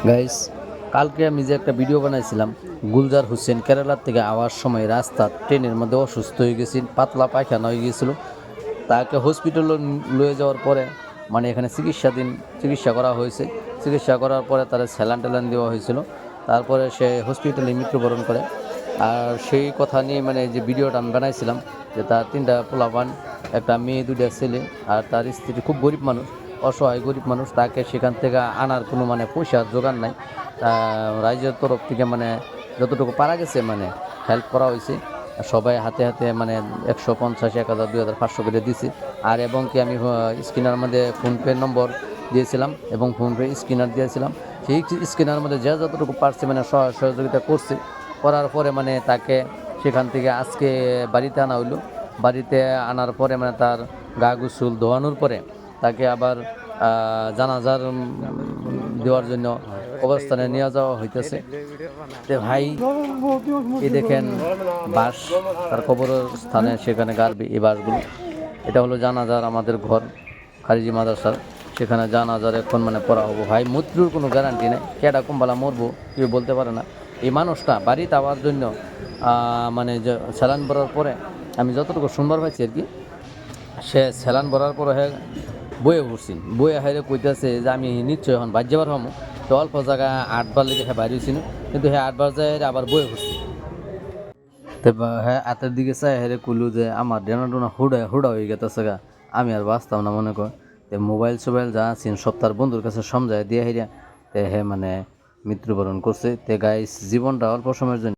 Guys, কালকে আমি যে একটা ভিডিও বানাইছিলাম, গুলজার হোসেন কেরালার থেকে আওয়ার সময় রাস্তা ট্রেনের মধ্যে অসুস্থ হয়ে গেছিল, পাতলা পায়খানা হয়ে গিয়েছিল। তাকে হসপিটালে লয়ে যাওয়ার পরে মানে এখানে চিকিৎসা করা হয়েছে। চিকিৎসা করার পরে তারা স্যালান ট্যালান দেওয়া হয়েছিল। তারপরে সে হসপিটালে মৃত্যুবরণ করে। আর সেই কথা নিয়ে মানে যে ভিডিওটা আমি বানাইছিলাম, যে তার 3টা পোলাপান, একটা মেয়ে 2টা ছেলে, আর তার স্ত্রী খুব গরিব মানুষ, অসহায় গরিব মানুষ। তাকে সেখান থেকে আনার কোনো মানে পয়সার জোগান নাই। রাজ্যের তরফ থেকে মানে যতটুকু পারা গেছে মানে হেল্প করা হয়েছে। সবাই হাতে হাতে মানে 150, 1000, 2500 করে দিছি। আর এবং কি আমি স্ক্রিনার মধ্যে ফোনপে নম্বর দিয়েছিলাম এবং ফোনপে স্ক্রিনার দিয়েছিলাম। সেই স্ক্রিনার মধ্যে যে যতটুকু পারছে মানে সহযোগিতা করছে। করার পরে মানে তাকে সেখান থেকে আজকে বাড়িতে আনা হইলো। বাড়িতে আনার পরে মানে তার গা গোসল ধোয়ানোর পরে তাকে আবার জানাজার দেওয়ার জন্য অবস্থানে নিয়ে যাওয়া হইতেছে। তে ভাই, এই দেখেন বাঁশ, তার কবরের স্থানে সেখানে গাড়বে এই বাঁশগুলো। এটা হলো জানাজার আমাদের ঘর, খারিজি মাদ্রাসার। সেখানে জানাজার এখন মানে পড়া হবো। ভাই, মৃত্যুর কোনো গ্যারান্টি নেই, কেডা কুম্বালা মরবো কেউ বলতে পারে না। এই মানুষটা বাড়িতে আওয়ার জন্য মানে যে স্যালান ভরার পরে আমি যতটুকু সুন্দর পাইছি আর কি, সে স্যালান ভরার পরে হ্যাঁ বয়ে উঠছিল। বয়ে হাইরে কইতেছে যে আমি নিশ্চয় এখন বাদ যাবার হম। তো অল্প জায়গা 8বার লেগে হ্যাঁ বাইরে হয়েছিল, কিন্তু হ্যাঁ 8বার যায় আবার বয়ে উঠছি। তো হ্যাঁ হাতের দিকে চাই হেরে কইলু যে আমার ডেনা ডোনা হুডা হয়ে গেতেছে গা, আমি আর বাঁচতাম না মনে কর। তো মোবাইল যা আছেন সব তার বন্ধুর কাছে সমঝায় দিয়ে হেরিয়া তে হে মানে মৃত্যুবরণ করছে। তে গাইস, জীবনটা অল্প সময়ের জন্য।